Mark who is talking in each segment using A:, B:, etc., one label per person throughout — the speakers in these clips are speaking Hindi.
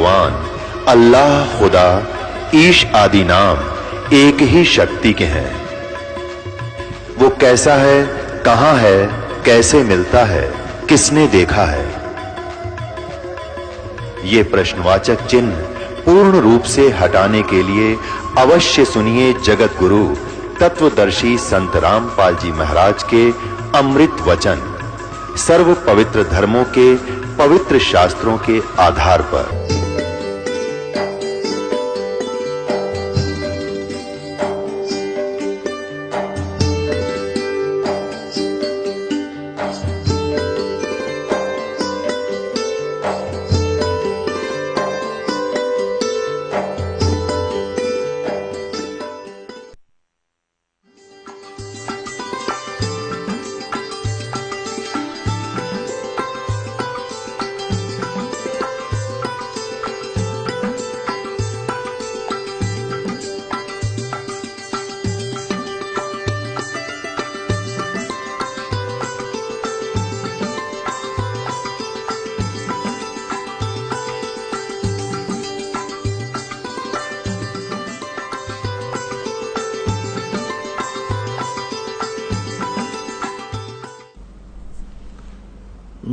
A: भगवान अल्लाह, खुदा, ईश आदि नाम एक ही शक्ति के हैं। वो कैसा है, कहां है, कैसे मिलता है, किसने देखा है? ये प्रश्नवाचक चिन्ह पूर्ण रूप से हटाने के लिए अवश्य सुनिए जगत गुरु तत्वदर्शी संत रामपाल जी महाराज के अमृत वचन, सर्व पवित्र धर्मों के पवित्र शास्त्रों के आधार पर।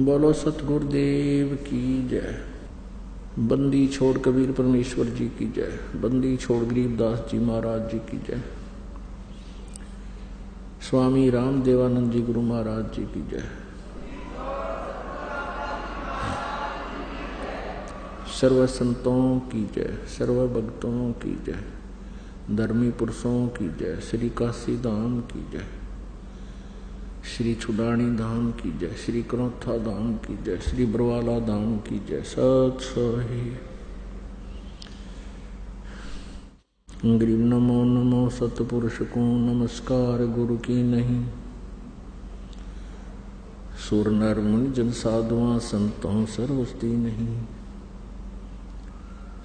B: बोलो सतगुरुदेव की जय। बंदी छोड़ कबीर परमेश्वर जी की जय। बंदी छोड़ गरीबदास जी महाराज जी की जय। स्वामी राम देवानंद जी गुरु महाराज जी की जय। सर्व संतों की जय, सर्व भक्तों की जय, धर्मी पुरुषों की जय, श्री काशी धाम की जय, श्री छुडानी धाम की जय, श्री करोथा धाम की जय, श्री बरवाला धाम की जय। सत सोही गरीब नमो नमो सतपुरुष को नमस्कार गुरु की नहीं। सुर नर मुनि जन साधुआ संतों सर्वस्ती नहीं।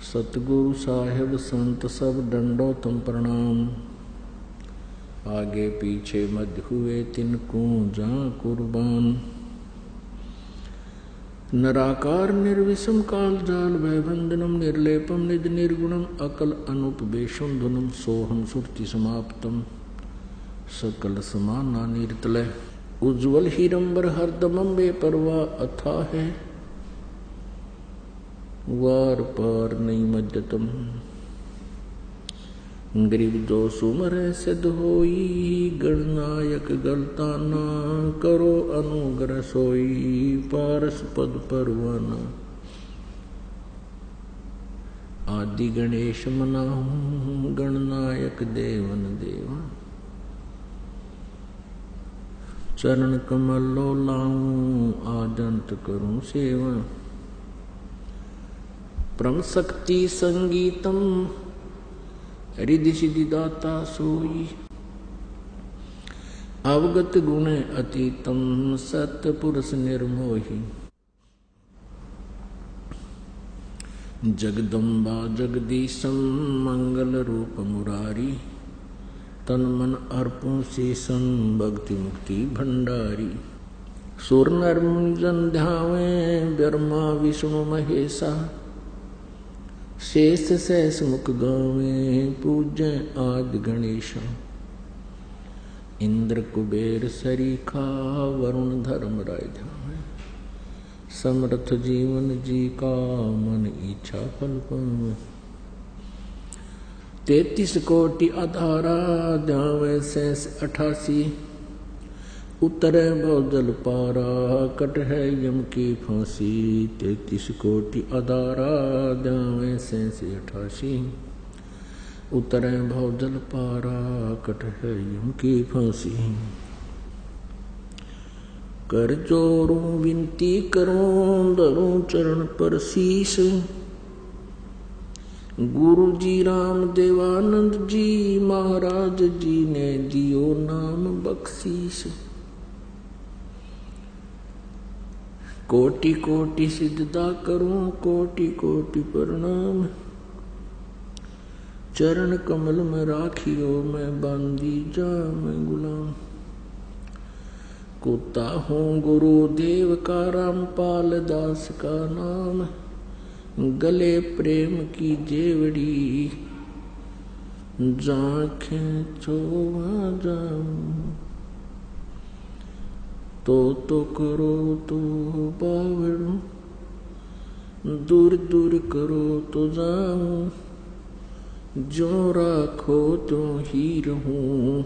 B: सतगुरु साहेब संत सब डंडो तुम प्रणाम। आगे पीछे मध्य हुए तिनको जा कुर्बान। नराकार निर्विषम काल जाल भयबंधनम निर्लेपम निज निर्गुणम अकल अनुपवेशम धुनम सोहम सुरति समाप्तम सकल समाना निर्तलय। उज्ज्वल हीरंबर हरदमम बेपरवा अथा है वार पार नहीं मज्जतम। गरीब जो सुमर सिद्ध होई गणनायक गलताना करो अनुग्रह सोई पारस पद परवाना। आदि गणेश मनाहूं गणनायक देवन देवा। चरण कमल लो लाऊं आदंत करूं सेवा। परम शक्ति संगीतम रिधि सिद्धि दाता सोई। अवगत गुण अतीतम सतपुरुष निर्मोही। जगदम्बा जगदीशम मंगल रूप मुरारी। तन मन अर्पों शेषम भक्ति मुक्ति भंडारी। सुर नर मुनि जन ध्यावें ब्रह्मा विष्णु महेशा। शेष सहस मुख गावे पूजय आदि गणेशा। इंद्र कुबेर सरीखा वरुण धर्म राय ध्यावे। समर्थ जीवन जी का मन इच्छा फल पावे। 33 कोटि आधारा ध्यावे शेष 88। उतरे भवजल पारा कट है यम की फांसी। 33 कोटि आधारा ध्यावे शेष 88। उतरे भवजल पारा कट है यम की फांसी। कर जोरूं विनती करूं धरूं चरण पर शीश। गुरु जी राम देवानंद जी महाराज जी ने दियो नाम बख्शीश। कोटि कोटि सिद्धता करूं कोटि कोटि प्रणाम। चरण कमल में राखियो मैं बांधी जा मैं गुलाम। कुत्ता हूँ गुरुदेव का रामपाल दास का नाम। गले प्रेम की जेवड़ी, जांखें चोवा जाऊं। तो करो तो बावड़ू, दूर दूर करो तो जाऊं। जो राखो तो ही रहूं,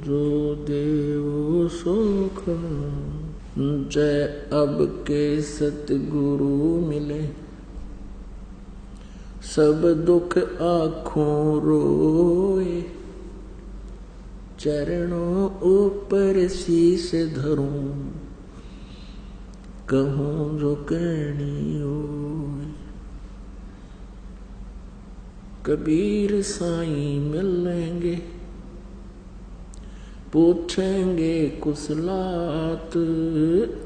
B: जो देवो सो खाऊं। जय अब के सतगुरु मिले, सब दुख आँखों रोए। चरणों ऊपर शीश धरूं, कहूं जो कहनी होए। कबीर साईं मिलेंगे, पूछेंगे कुशलात।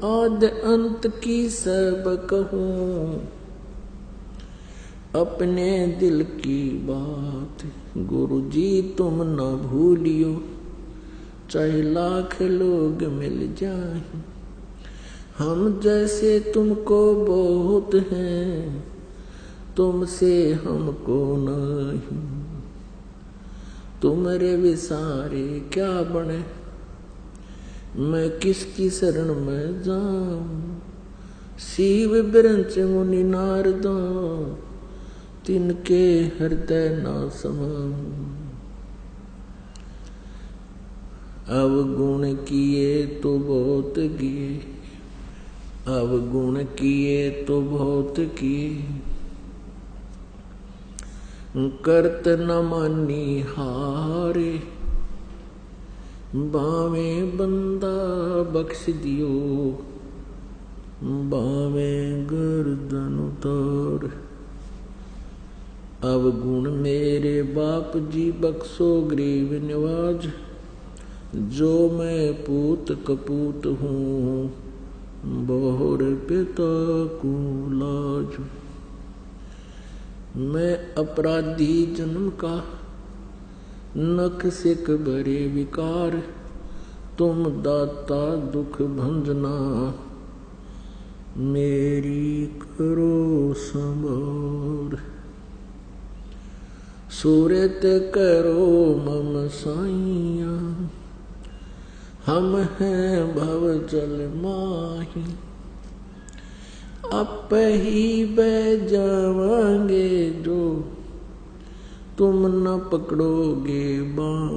B: आद अंत की सब कहूं, अपने दिल की बात। गुरु जी तुम न भूलियो, चाहे लाख लोग मिल जाएं। हम जैसे तुमको बहुत हैं, तुमसे हमको नहीं। तुम्हारे विसारे क्या बने, मैं किसकी शरण में जाऊं। शिव बिरंच मुनि नारदा, तिनके हृदय ना समाऊं। अवगुण किए तो बहुत किए, अवगुण किए तो बहुत किए। करत न मानी हारे, बावे बंदा बख्श दियो। बावे गर्दन उतार, अवगुण मेरे बाप जी बख्शो गरीब निवाज। जो मैं पूत कपूत हूँ, बहुर पिता को लाज। मैं अपराधी जन्म का, नख सिक भरे विकार। तुम दाता दुख भंजना, मेरी करो संभार। सूरत करो मम साइया, हम हैं भव जल माही। आप ही बह जावांगे जो, तुम न पकड़ोगे बाँ।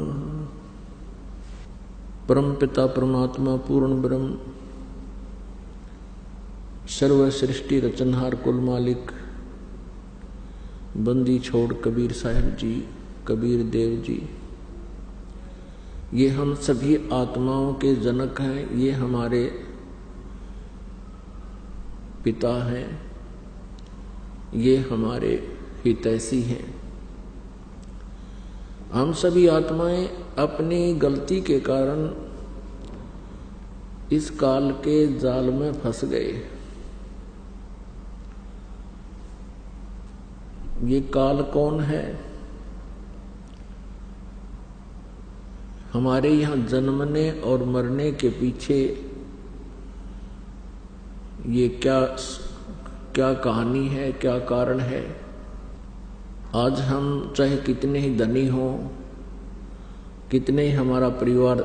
B: परम पिता परमात्मा पूर्ण ब्रह्म, सर्व सृष्टि रचनहार कुल मालिक, बंदी छोड़ कबीर साहब जी, कबीर देव जी, ये हम सभी आत्माओं के जनक हैं। ये हमारे पिता हैं, ये हमारे हितैषी हैं। हम सभी आत्माएं अपनी गलती के कारण इस काल के जाल में फंस गए। ये काल कौन है? हमारे यहाँ जन्मने और मरने के पीछे ये क्या कहानी है, क्या कारण है? आज हम चाहे कितने ही धनी हो, कितने ही हमारा परिवार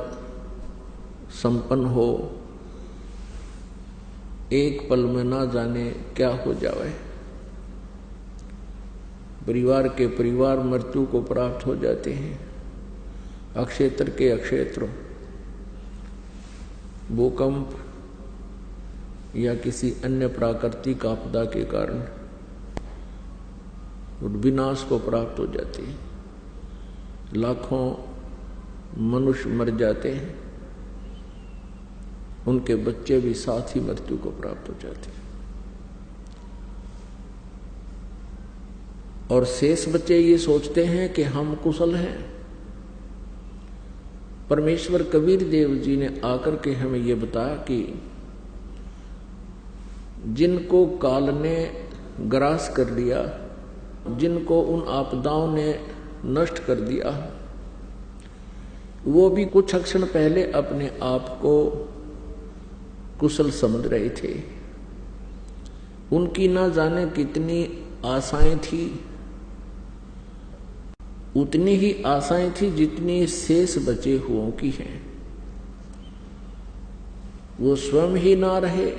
B: संपन्न हो, एक पल में ना जाने क्या हो जाए। परिवार के परिवार मृत्यु को प्राप्त हो जाते हैं। अक्षेत्र के अक्षेत्र, भूकंप या किसी अन्य प्राकृतिक आपदा के कारण विनाश को प्राप्त हो जाती है। लाखों मनुष्य मर जाते हैं, उनके बच्चे भी साथ ही मृत्यु को प्राप्त हो जाते हैं। और शेष बच्चे ये सोचते हैं कि हम कुशल हैं। परमेश्वर कबीर देव जी ने आकर के हमें ये बताया कि जिनको काल ने ग्रास कर लिया, जिनको उन आपदाओं ने नष्ट कर दिया, वो भी कुछ क्षण पहले अपने आप को कुशल समझ रहे थे। उनकी ना जाने कितनी आशाएं थी, उतनी ही आशाएं थी जितनी शेष बचे हुओं की हैं। वो स्वयं ही ना रहे,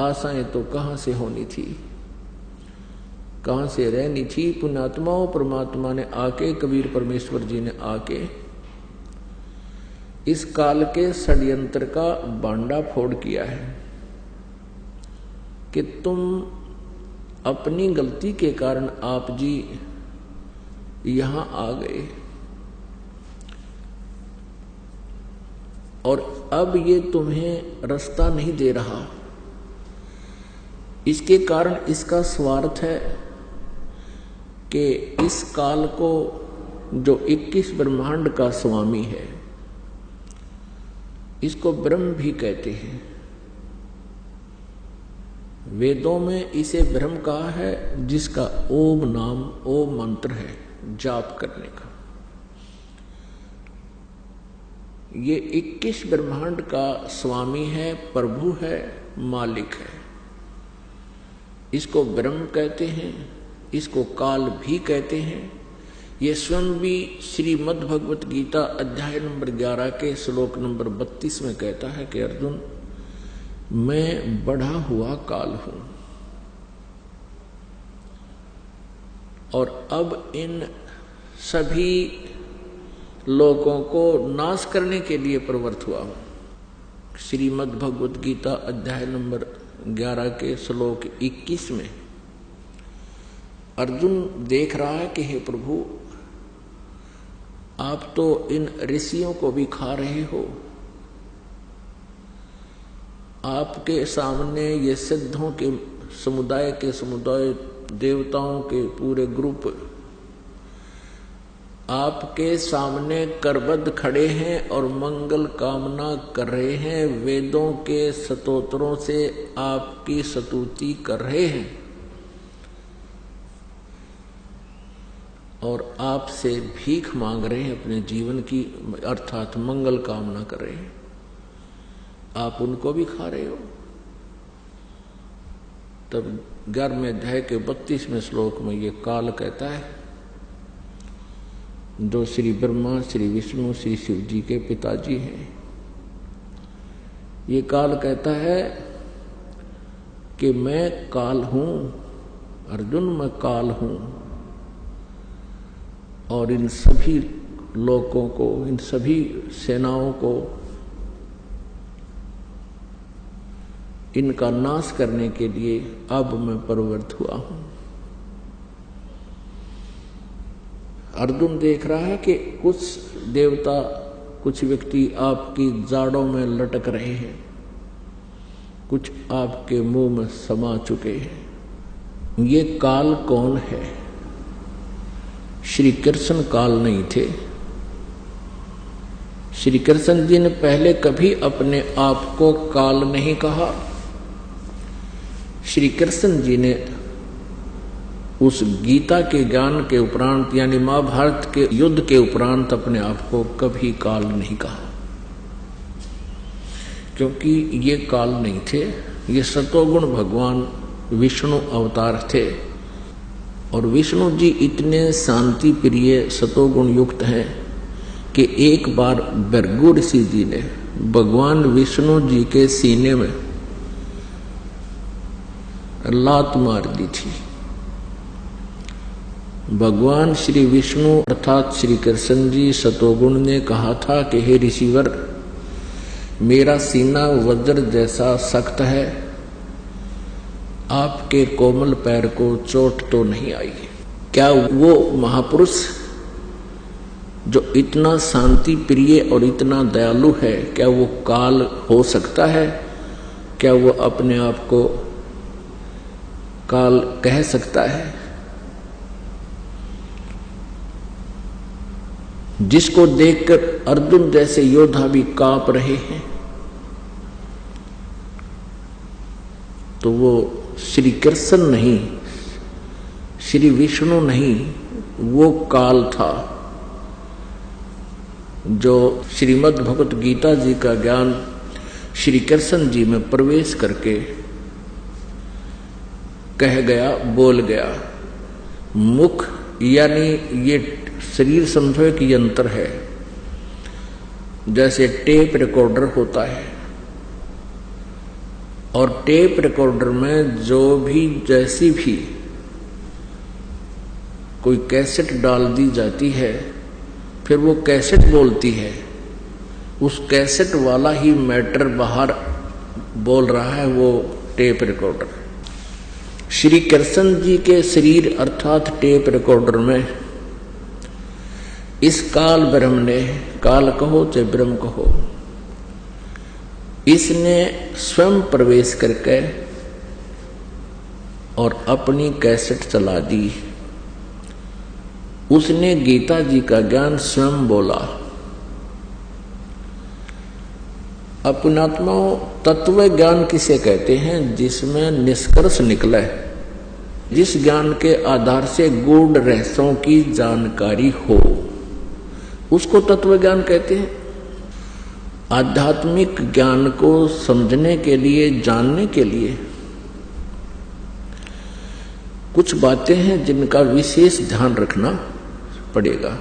B: आशाएं तो कहां से होनी थी, कहां से रहनी थी। पुण्यात्माओं, परमात्मा ने आके, कबीर परमेश्वर जी ने आके इस काल के षड्यंत्र का बांडा फोड़ किया है कि तुम अपनी गलती के कारण आप जी यहां आ गए और अब ये तुम्हें रास्ता नहीं दे रहा। इसके कारण इसका स्वार्थ है कि इस काल को जो 21 ब्रह्मांड का स्वामी है, इसको ब्रह्म भी कहते हैं। वेदों में इसे ब्रह्म कहा है, जिसका ओम नाम, ओम मंत्र है जाप करने का। ये 21 ब्रह्मांड का स्वामी है, प्रभु है, मालिक है। इसको ब्रह्म कहते हैं, इसको काल भी कहते हैं। ये स्वयं भी श्रीमद् भगवत गीता अध्याय नंबर 11 के श्लोक नंबर 32 में कहता है कि अर्जुन, मैं बढ़ा हुआ काल हूं और अब इन सभी लोगों को नाश करने के लिए प्रवृत्त हुआ हूं। श्रीमद् भगवत गीता अध्याय नंबर 11 के श्लोक 21 में अर्जुन देख रहा है कि हे प्रभु, आप तो इन ऋषियों को भी खा रहे हो, आपके सामने ये सिद्धों के समुदाय देवताओं के पूरे ग्रुप आपके सामने करबद्ध खड़े हैं और मंगल कामना कर रहे हैं, वेदों के स्तोत्रों से आपकी स्तुति कर रहे हैं और आपसे भीख मांग रहे हैं अपने जीवन की, अर्थात मंगल कामना कर रहे हैं। आप उनको भी खा रहे हो। तब 11वें अध्याय के 32वें श्लोक में ये काल कहता है, जो श्री ब्रह्मा, श्री विष्णु, श्री शिव जी के पिताजी हैं, ये काल कहता है कि मैं काल हूं अर्जुन, मैं काल हूं और इन सभी लोगों को, इन सभी सेनाओं को, इनका नाश करने के लिए अब मैं प्रवृत्त हुआ हूं। अर्जुन देख रहा है कि कुछ देवता, कुछ व्यक्ति आपकी जाड़ों में लटक रहे हैं, कुछ आपके मुंह में समा चुके हैं। ये काल कौन है? श्री कृष्ण काल नहीं थे। श्री कृष्ण जी ने पहले कभी अपने आप को काल नहीं कहा। श्री कृष्ण जी ने उस गीता के ज्ञान के उपरांत, यानी महाभारत के युद्ध के उपरांत, अपने आप को कभी काल नहीं कहा, क्योंकि ये काल नहीं थे, ये सतोगुण भगवान विष्णु अवतार थे। और विष्णु जी इतने शांति प्रिय सतोगुण युक्त हैं कि एक बार भृगु ऋषि जी ने भगवान विष्णु जी के सीने में लात मार दी थी। भगवान श्री विष्णु अर्थात श्री कृष्ण जी सतोगुण ने कहा था कि हे ऋषिवर, मेरा सीना वज्र जैसा सख्त है, आपके कोमल पैर को चोट तो नहीं आई। क्या वो महापुरुष जो इतना शांति प्रिय और इतना दयालु है, क्या वो काल हो सकता है? क्या वो अपने आप को काल कह सकता है? जिसको देखकर अर्जुन जैसे योद्धा भी कांप रहे हैं, तो वो श्री कृष्ण नहीं, श्री विष्णु नहीं, वो काल था जो श्रीमद् भगवत गीता जी का ज्ञान श्री कृष्ण जी में प्रवेश करके कह गया, बोल गया। मुख यानी ये शरीर समझो एक यंत्र है, जैसे टेप रिकॉर्डर होता है, और टेप रिकॉर्डर में जो भी जैसी भी कोई कैसेट डाल दी जाती है, फिर वो कैसेट बोलती है, उस कैसेट वाला ही मैटर बाहर बोल रहा है, वो टेप रिकॉर्डर। श्री कृष्ण जी के शरीर अर्थात टेप रिकॉर्डर में इस काल ब्रह्म ने, काल कहो चाहे ब्रह्म कहो, इसने स्वयं प्रवेश करके और अपनी कैसेट चला दी। उसने गीता जी का ज्ञान स्वयं बोला। अपनात्माओं, तत्व ज्ञान किसे कहते हैं? जिसमें निष्कर्ष निकले, जिस ज्ञान के आधार से गूढ़ रहस्यों की जानकारी हो, उसको तत्व ज्ञान कहते हैं। आध्यात्मिक ज्ञान को समझने के लिए, जानने के लिए कुछ बातें हैं जिनका विशेष ध्यान रखना पड़ेगा।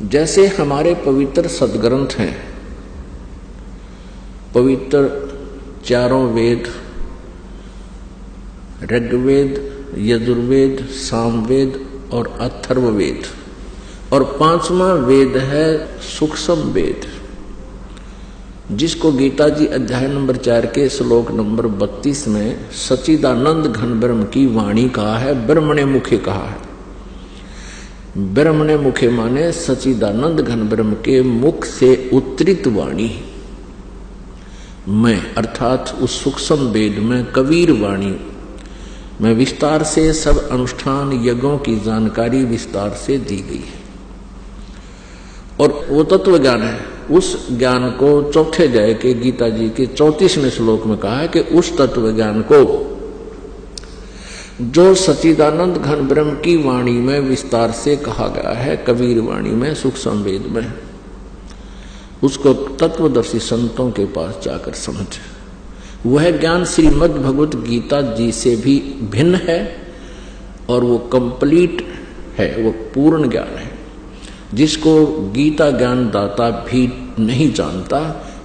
B: जैसे हमारे पवित्र सदग्रंथ हैं, पवित्र चारों वेद, ऋग्वेद, यजुर्वेद, सामवेद और अथर्ववेद, और 5वां वेद है सूक्ष्म वेद, जिसको गीता जी अध्याय नंबर 4 के श्लोक नंबर 32 में सच्चिदानंद घन ब्रह्म की वाणी कहा है, ब्रह्मणे मुखे कहा है। ब्रह्मणे मुखे माने सच्चिदानंद घन ब्रह्म के मुख से उत्तरित वाणी में, अर्थात उस सूक्ष्म वेद में कबीर वाणी में विस्तार से सब अनुष्ठान यज्ञों की जानकारी विस्तार से दी गई है। और वो तत्व ज्ञान है। उस ज्ञान को चौथे अध्याय के गीता जी के 34वें श्लोक में कहा है कि उस तत्व ज्ञान को जो सच्चिदानंद घन ब्रह्म की वाणी में विस्तार से कहा गया है, कबीर वाणी में, सूक्ष्म वेद में, उसको तत्वदर्शी संतों के पास जाकर समझ। वह ज्ञान श्रीमद् भगवत गीता जी से भी भिन्न है और वो कंप्लीट है, वो पूर्ण ज्ञान है, जिसको गीता ज्ञान दाता भी नहीं जानता।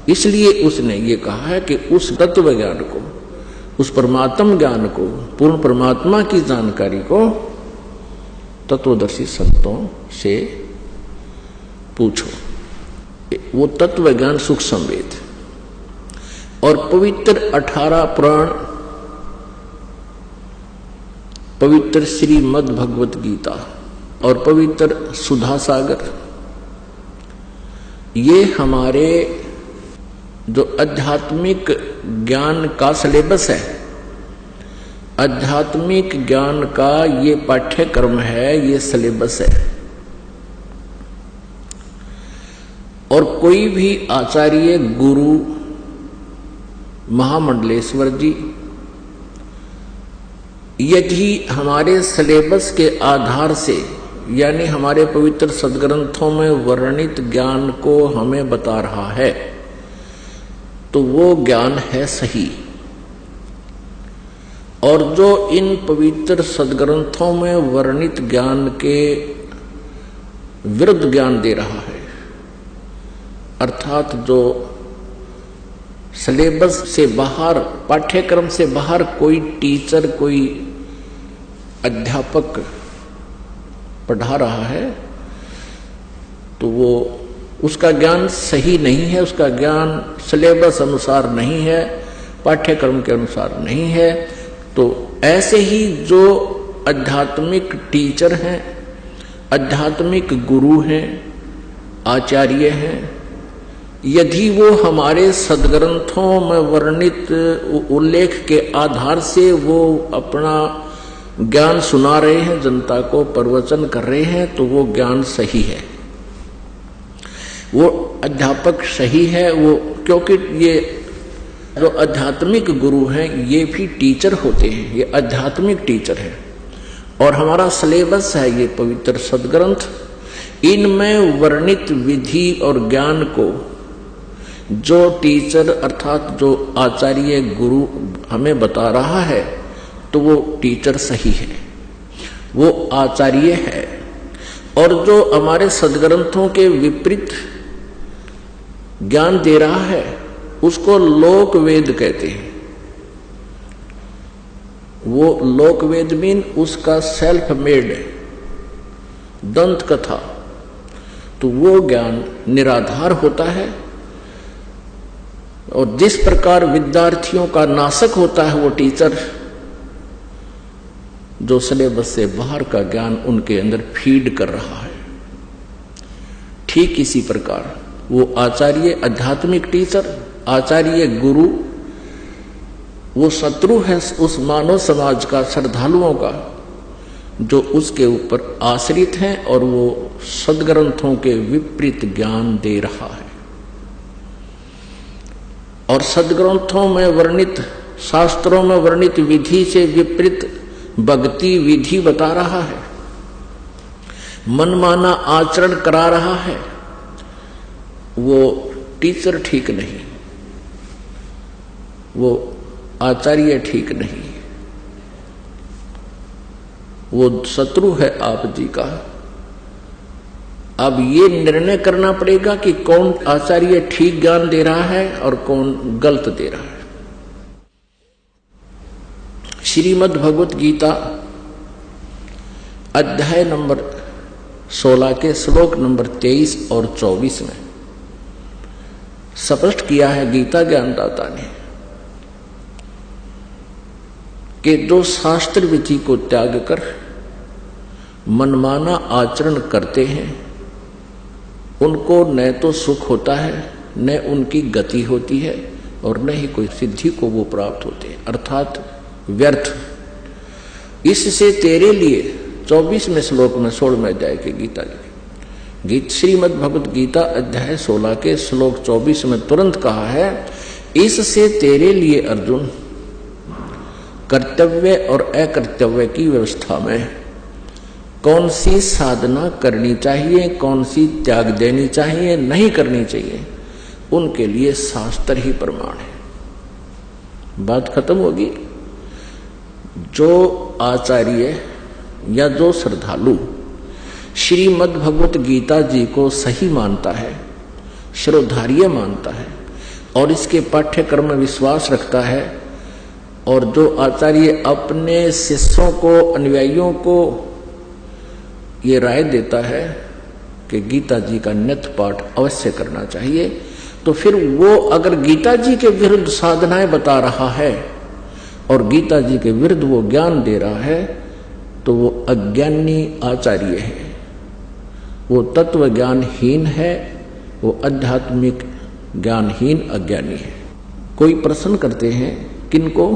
B: इसलिए उसने ये कहा है कि उस तत्व ज्ञान को, उस परमात्म ज्ञान को, पूर्ण परमात्मा की जानकारी को तत्वदर्शी संतों से पूछो। वो तत्व ज्ञान सूक्ष्म वेद और पवित्र 18 पुराण, पवित्र श्रीमद् भगवत गीता और पवित्र सुधा सागर, ये हमारे जो आध्यात्मिक ज्ञान का सिलेबस है, आध्यात्मिक ज्ञान का ये पाठ्यक्रम है, ये सिलेबस है। और कोई भी आचार्य, गुरु, महामंडलेश्वर जी यदि हमारे सिलेबस के आधार से, यानी हमारे पवित्र सदग्रंथों में वर्णित ज्ञान को हमें बता रहा है, तो वो ज्ञान है सही। और जो इन पवित्र सदग्रंथों में वर्णित ज्ञान के विरुद्ध ज्ञान दे रहा है, अर्थात जो सिलेबस से बाहर, पाठ्यक्रम से बाहर कोई टीचर, कोई अध्यापक पढ़ा रहा है, तो वो उसका ज्ञान सही नहीं है, उसका ज्ञान सिलेबस अनुसार नहीं है, पाठ्यक्रम के अनुसार नहीं है। तो ऐसे ही जो आध्यात्मिक टीचर हैं, आध्यात्मिक गुरु हैं, आचार्य हैं, यदि वो हमारे सदग्रंथों में वर्णित उल्लेख के आधार से वो अपना ज्ञान सुना रहे हैं, जनता को प्रवचन कर रहे हैं, तो वो ज्ञान सही है, वो अध्यापक सही है। वो क्योंकि ये जो आध्यात्मिक गुरु हैं, ये भी टीचर होते हैं, ये आध्यात्मिक टीचर हैं। और हमारा सिलेबस है ये पवित्र सदग्रंथ, इनमें वर्णित विधि और ज्ञान को जो टीचर अर्थात जो आचार्य गुरु हमें बता रहा है तो वो टीचर सही है, वो आचार्य है। और जो हमारे सदग्रंथों के विपरीत ज्ञान दे रहा है उसको लोक वेद कहते हैं। वो लोक वेद मीन उसका सेल्फ मेड दंत कथा, तो वो ज्ञान निराधार होता है। और जिस प्रकार विद्यार्थियों का नाशक होता है वो टीचर जो सिलेबस से बाहर का ज्ञान उनके अंदर फीड कर रहा है, ठीक इसी प्रकार वो आचार्य आध्यात्मिक टीचर, आचार्य गुरु, वो शत्रु है उस मानव समाज का, श्रद्धालुओं का, जो उसके ऊपर आश्रित हैं और वो सदग्रंथों के विपरीत ज्ञान दे रहा है। और सदग्रंथों में वर्णित, शास्त्रों में वर्णित विधि से विपरीत भक्ति विधि बता रहा है, मनमाना आचरण करा रहा है, वो टीचर ठीक नहीं, वो आचार्य ठीक नहीं, वो शत्रु है आप जी का। अब ये निर्णय करना पड़ेगा कि कौन आचार्य ठीक ज्ञान दे रहा है और कौन गलत दे रहा है। श्रीमद् भगवत गीता अध्याय नंबर 16 के श्लोक नंबर 23 और 24 में स्पष्ट किया है गीता ज्ञानदाता ने कि जो शास्त्र विधि को त्याग कर मनमाना आचरण करते हैं उनको न तो सुख होता है, न उनकी गति होती है और न ही कोई सिद्धि को वो प्राप्त होते हैं, अर्थात व्यर्थ। इससे तेरे लिए 24वें श्लोक में 16वें अध्याय के गीता गीत श्रीमद् भगवत गीता अध्याय 16 के श्लोक 24 में तुरंत कहा है, इससे तेरे लिए अर्जुन कर्तव्य और अकर्तव्य की व्यवस्था में कौन सी साधना करनी चाहिए, कौन सी त्याग देनी चाहिए, नहीं करनी चाहिए, उनके लिए शास्त्र ही प्रमाण है। बात खत्म होगी। जो आचार्य या जो श्रद्धालु श्रीमद् भगवत गीता जी को सही मानता है, श्रद्धार्य मानता है और इसके पाठ्यक्रम में विश्वास रखता है, और जो आचार्य अपने शिष्यों को, अनुयायियों को ये राय देता है कि गीता जी का नित्य पाठ अवश्य करना चाहिए, तो फिर वो अगर गीता जी के विरुद्ध साधनाएं बता रहा है और गीता जी के विरुद्ध वो ज्ञान दे रहा है तो वो अज्ञानी आचार्य है, वो तत्व ज्ञानहीन है, वो आध्यात्मिक ज्ञानहीन अज्ञानी है। कोई प्रश्न करते हैं किनको?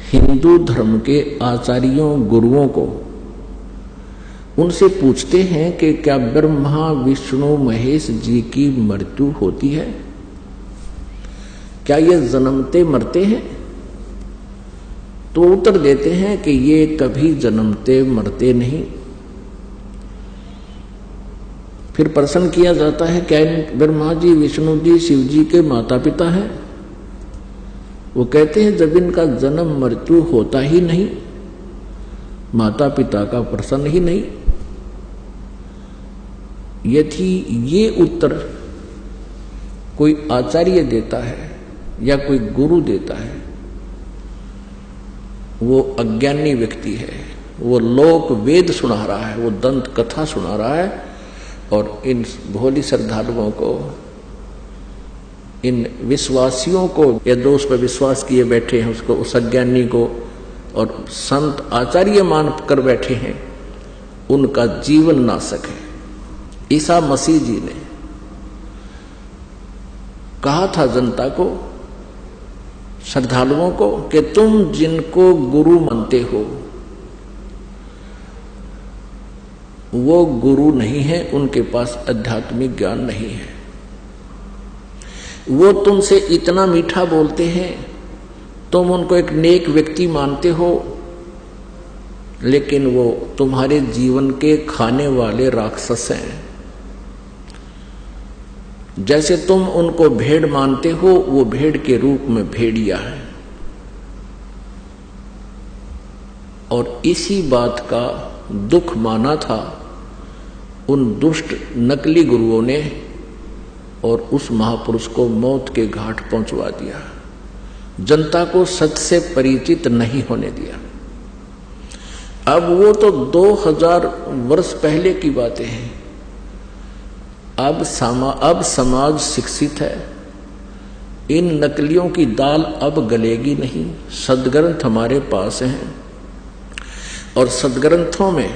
B: हिंदू धर्म के आचार्यों गुरुओं को। उनसे पूछते हैं कि क्या ब्रह्मा विष्णु महेश जी की मृत्यु होती है? क्या ये जन्मते मरते हैं? तो उत्तर देते हैं कि ये कभी जन्मते मरते नहीं। फिर प्रश्न किया जाता है क्या ब्रह्मा जी, विष्णु जी, शिव जी के माता पिता हैं? वो कहते हैं जब इनका जन्म मृत्यु होता ही नहीं, माता पिता का प्रश्न ही नहीं। यदि ये उत्तर कोई आचार्य देता है या कोई गुरु देता है, वो अज्ञानी व्यक्ति है, वो लोक वेद सुना रहा है, वो दंत कथा सुना रहा है और इन भोली श्रद्धालुओं को, इन विश्वासियों को, या जो उस पर विश्वास किए बैठे हैं उसको, उस अज्ञानी को और संत आचार्य मान कर बैठे हैं, उनका जीवन नाशक है। ईसा मसीह जी ने कहा था जनता को, श्रद्धालुओं को, कि तुम जिनको गुरु मानते हो वो गुरु नहीं है, उनके पास आध्यात्मिक ज्ञान नहीं है। वो तुमसे इतना मीठा बोलते हैं, तुम उनको एक नेक व्यक्ति मानते हो, लेकिन वो तुम्हारे जीवन के खाने वाले राक्षस हैं। जैसे तुम उनको भेड़ मानते हो, वो भेड़ के रूप में भेड़िया है। और इसी बात का दुख माना था उन दुष्ट नकली गुरुओं ने और उस महापुरुष को मौत के घाट पहुंचवा दिया। जनता को सत्य से परिचित नहीं होने दिया। अब वो तो 2000 वर्ष पहले की बातें हैं। अब समाज शिक्षित है। इन नकलियों की दाल अब गलेगी नहीं। सदग्रंथ हमारे पास हैं और सदग्रंथों में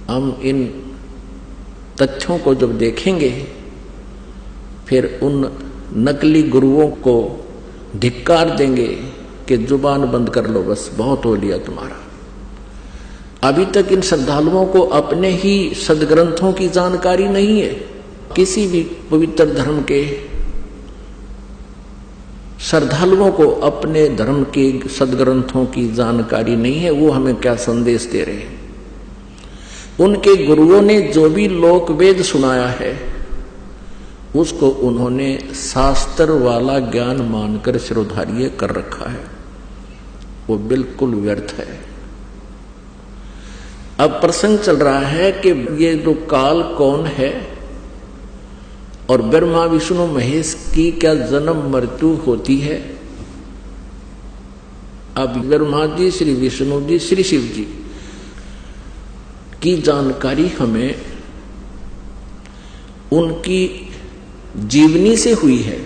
B: हम इन तथ्यों को जब देखेंगे, फिर उन नकली गुरुओं को धिक्कार देंगे कि जुबान बंद कर लो, बस बहुत हो लिया तुम्हारा। अभी तक इन श्रद्धालुओं को अपने ही सदग्रंथों की जानकारी नहीं है। किसी भी पवित्र धर्म के श्रद्धालुओं को अपने धर्म के सदग्रंथों की जानकारी नहीं है। वो हमें क्या संदेश दे रहे हैं? उनके गुरुओं ने जो भी लोक वेद सुनाया है, उसको उन्होंने शास्त्र वाला ज्ञान मानकर शिरोधार्य कर रखा है। वो बिल्कुल व्यर्थ है। अब प्रसंग चल रहा है कि ये जो काल कौन है और ब्रह्मा विष्णु महेश की क्या जन्म मृत्यु होती है। अब ब्रह्मा जी, श्री विष्णु जी, श्री शिव जी की जानकारी हमें उनकी जीवनी से हुई है।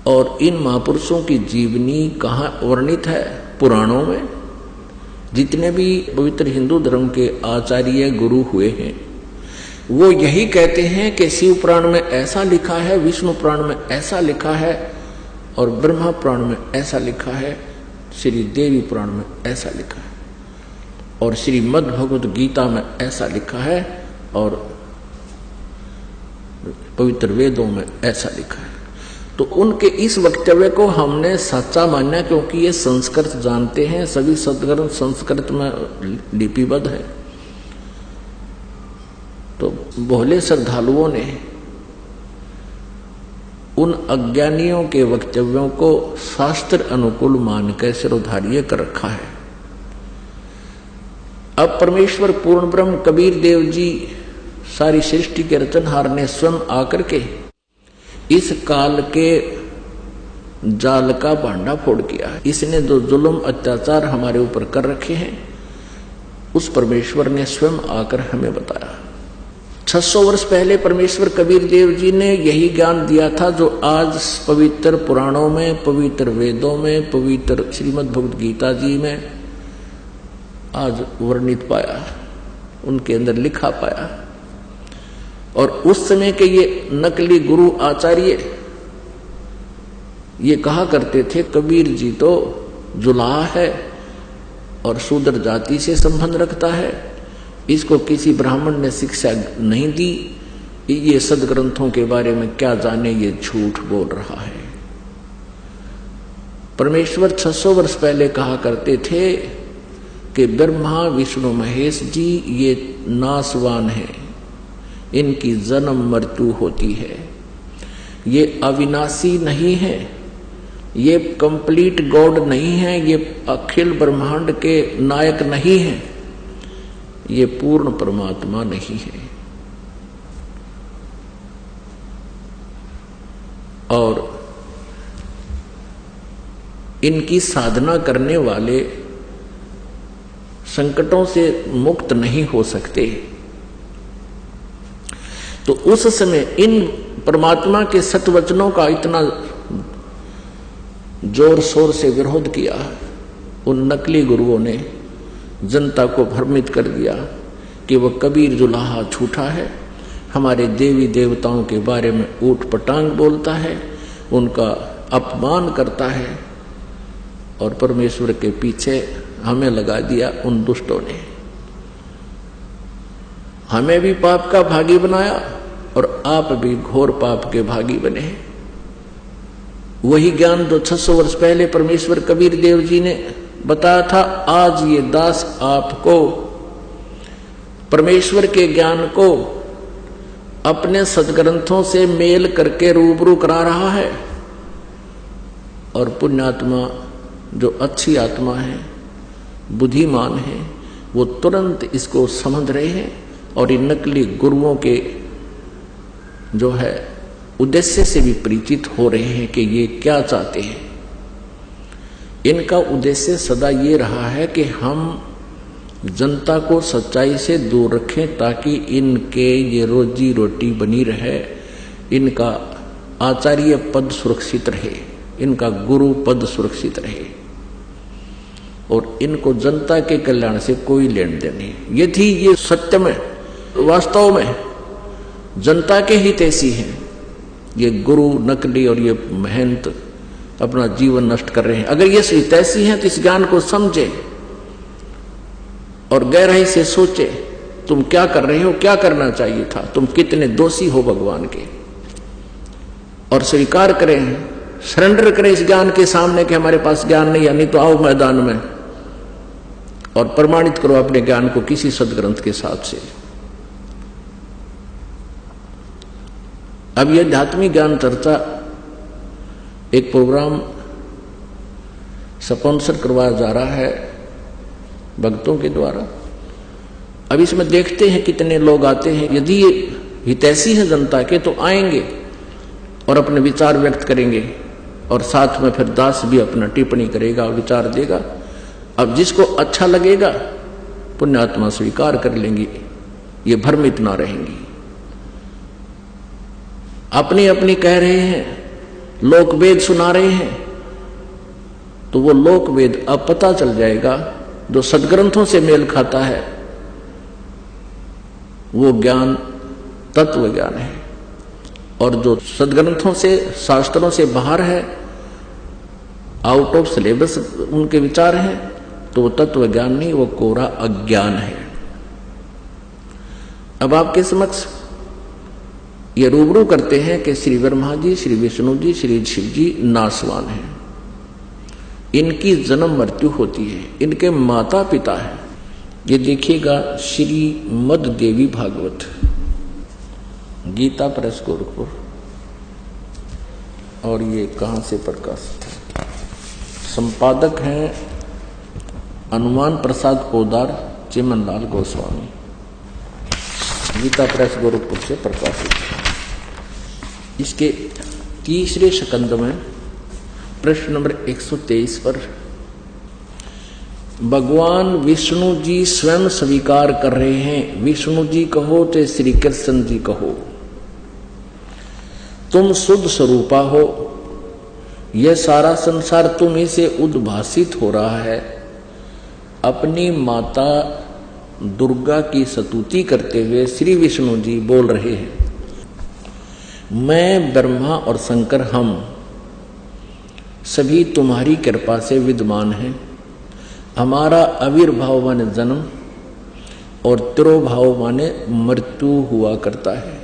B: और इन महापुरुषों की जीवनी कहाँ वर्णित है? पुराणों में। जितने भी पवित्र हिंदू धर्म के आचार्य गुरु हुए हैं, वो यही कहते हैं कि शिव पुराण में ऐसा लिखा है, विष्णु पुराण में ऐसा लिखा है और ब्रह्मा पुराण में ऐसा लिखा है, श्री देवी पुराण में ऐसा लिखा है और श्रीमद् भगवद गीता में ऐसा लिखा है और पवित्र वेदों में ऐसा लिखा है। तो उनके इस वक्तव्य को हमने सच्चा माना, क्योंकि ये संस्कृत जानते हैं। सभी सदग्रंथ संस्कृत में लिपिबद्ध है। तो भोले श्रद्धालुओं ने उन अज्ञानियों के वक्तव्यों को शास्त्र अनुकूल मानकर शिरोधार्य कर रखा है। अब परमेश्वर पूर्ण ब्रह्म कबीर देव जी, सारी सृष्टि के रचनहार ने स्वयं आकर के इस काल के जाल का भांडा फोड़ किया है। इसने जो जुल्म अत्याचार हमारे ऊपर कर रखे हैं, उस परमेश्वर ने स्वयं आकर हमें बताया। 600 वर्ष पहले परमेश्वर कबीर देव जी ने यही ज्ञान दिया था जो आज पवित्र पुराणों में, पवित्र वेदों में, पवित्र श्रीमद् भगवद गीता जी में आज वर्णित पाया, उनके अंदर लिखा पाया। और उस समय के ये नकली गुरु आचार्य ये कहा करते थे, कबीर जी तो जुलाहा है और शूद्र जाति से संबंध रखता है, इसको किसी ब्राह्मण ने शिक्षा नहीं दी, ये सदग्रंथों के बारे में क्या जाने, ये झूठ बोल रहा है। परमेश्वर 600 वर्ष पहले कहा करते थे कि ब्रह्मा विष्णु महेश जी ये नासवान है, इनकी जन्म मृत्यु होती है, ये अविनाशी नहीं है, ये कंप्लीट गॉड नहीं है, ये अखिल ब्रह्मांड के नायक नहीं है, ये पूर्ण परमात्मा नहीं है। और इनकी साधना करने वाले संकटों से मुक्त नहीं हो सकते। तो उस समय इन परमात्मा के सतवचनों का इतना जोर शोर से विरोध किया, उन नकली गुरुओं ने जनता को भ्रमित कर दिया कि वह कबीर जुलाहा झूठा है, हमारे देवी देवताओं के बारे में ऊट पटांग बोलता है, उनका अपमान करता है। और परमेश्वर के पीछे हमें लगा दिया उन दुष्टों ने, हमें भी पाप का भागी बनाया और आप भी घोर पाप के भागी बने। वही ज्ञान जो 600 वर्ष पहले परमेश्वर कबीर देव जी ने बताया था, आज ये दास आपको परमेश्वर के ज्ञान को अपने सदग्रंथों से मेल करके रूबरू करा रहा है, और पुण्यात्मा जो अच्छी आत्मा है, बुद्धिमान है, वो तुरंत इसको समझ रहे हैं और इन नकली गुरुओं के जो है उद्देश्य से भी परिचित हो रहे हैं कि ये क्या चाहते हैं। इनका उद्देश्य सदा ये रहा है कि हम जनता को सच्चाई से दूर रखें ताकि इनके ये रोजी रोटी बनी रहे, इनका आचार्य पद सुरक्षित रहे, इनका गुरु पद सुरक्षित रहे, और इनको जनता के कल्याण से कोई लेन देन नहीं। यदि ये सत्य में वास्तव में जनता के हित ऐसी हैं, ये गुरु नकली और ये महंत अपना जीवन नष्ट कर रहे हैं, अगर ये हितैषी हैं तो इस ज्ञान को समझे और गहराई से सोचे तुम क्या कर रहे हो, क्या करना चाहिए था, तुम कितने दोषी हो भगवान के, और स्वीकार करें, सरेंडर करें इस ज्ञान के सामने कि हमारे पास ज्ञान नहीं है, नहीं तो आओ मैदान में और प्रमाणित करो अपने ज्ञान को किसी सदग्रंथ के साथ से। अब यह आध्यात्मिक ज्ञान चर्चा एक प्रोग्राम स्पॉन्सर करवाया जा रहा है भक्तों के द्वारा। अब इसमें देखते हैं कितने लोग आते हैं। यदि ये हितैषी है जनता के तो आएंगे और अपने विचार व्यक्त करेंगे, और साथ में फिर दास भी अपना टिप्पणी करेगा, विचार देगा। अब जिसको अच्छा लगेगा पुण्यात्मा स्वीकार कर लेंगी, ये भ्रमित ना रहेंगी। अपनी अपनी कह रहे हैं, लोक वेद सुना रहे हैं, तो वो लोक वेद अब पता चल जाएगा। जो सदग्रंथों से मेल खाता है वो ज्ञान तत्व ज्ञान है, और जो सदग्रंथों से शास्त्रों से बाहर है, आउट ऑफ सिलेबस उनके विचार हैं, तो वो तत्व ज्ञान नहीं, वो कोरा अज्ञान है। अब आपके समक्ष ये रूबरू करते हैं कि श्री ब्रह्मा जी, श्री विष्णु जी, श्री शिव जी नासवान हैं, इनकी जन्म मृत्यु होती है, इनके माता पिता है। ये देखिएगा श्री मद देवी भागवत, गीता प्रेस गोरखपुर, और ये कहां से प्रकाशित है, संपादक हैं हनुमान प्रसाद पोदार, चिमनलाल गोस्वामी, गीता प्रेस गोरखपुर से प्रकाशित है। इसके तीसरे स्कंद में प्रश्न नंबर 123 पर भगवान विष्णु जी स्वयं स्वीकार कर रहे हैं, विष्णु जी कहो तो श्री कृष्ण जी कहो, तुम शुद्ध स्वरूपा हो, यह सारा संसार तुम ही से उद्भासित हो रहा है। अपनी माता दुर्गा की स्तुति करते हुए श्री विष्णु जी बोल रहे हैं, मैं ब्रह्मा और शंकर हम सभी तुम्हारी कृपा से विद्यमान हैं। हमारा आविर्भाव माने जन्म और तिरोभाव माने मृत्यु हुआ करता है।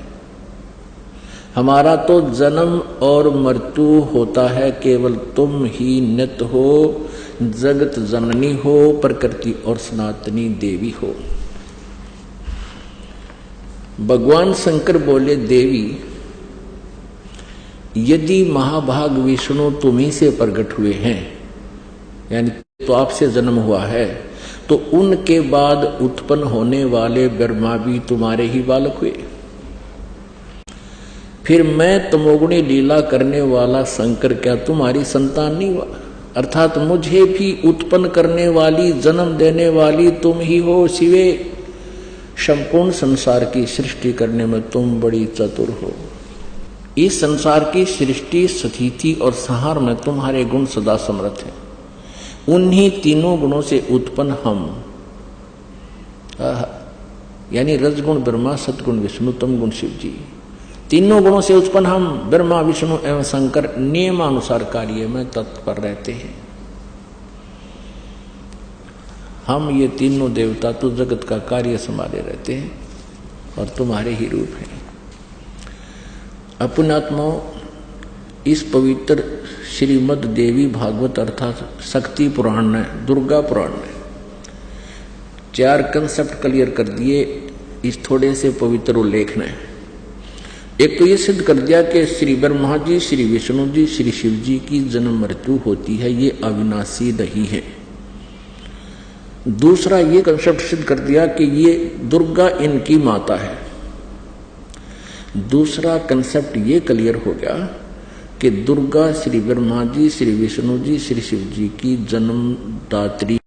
B: हमारा तो जन्म और मृत्यु होता है, केवल तुम ही नित्य हो, जगत जननी हो, प्रकृति और सनातनी देवी हो। भगवान शंकर बोले, देवी यदि महाभाग विष्णु तुम्ही से प्रकट हुए हैं, यानी तो आपसे जन्म हुआ है, तो उनके बाद उत्पन्न होने वाले ब्रह्मा भी तुम्हारे ही बालक हुए। फिर मैं तमोगुणी लीला करने वाला शंकर क्या तुम्हारी संतान नहीं हुआ? अर्थात मुझे भी उत्पन्न करने वाली, जन्म देने वाली तुम ही हो शिवे। संपूर्ण संसार की सृष्टि करने में तुम बड़ी चतुर हो। इस संसार की सृष्टि, स्थिति और संहार में तुम्हारे गुण सदा समर्थ हैं। उन्हीं तीनों गुणों से उत्पन्न हम, यानी रजगुण ब्रह्मा, सतगुण विष्णु, तम गुण शिव जी, तीनों गुणों से उत्पन्न हम ब्रह्मा, विष्णु एवं शंकर नियमानुसार कार्य में तत्पर रहते हैं। हम ये तीनों देवता तो जगत का कार्य संभाले रहते हैं और तुम्हारे ही रूप हैं। पुण्यात्माओं, इस पवित्र श्रीमद देवी भागवत अर्थात शक्ति पुराण ने, दुर्गा पुराण ने 4 कंसेप्ट क्लियर कर दिए इस थोड़े से पवित्र उल्लेख ने। एक तो ये सिद्ध कर दिया कि श्री ब्रह्मा जी, श्री विष्णु जी, श्री शिव जी की जन्म मृत्यु होती है, ये अविनाशी नहीं है। दूसरा ये कंसेप्ट सिद्ध कर दिया कि ये दुर्गा इनकी माता है। दूसरा कंसेप्ट ये क्लियर हो गया कि दुर्गा श्री ब्रह्मा जी, श्री विष्णु जी, श्री शिव जी की जन्मदात्री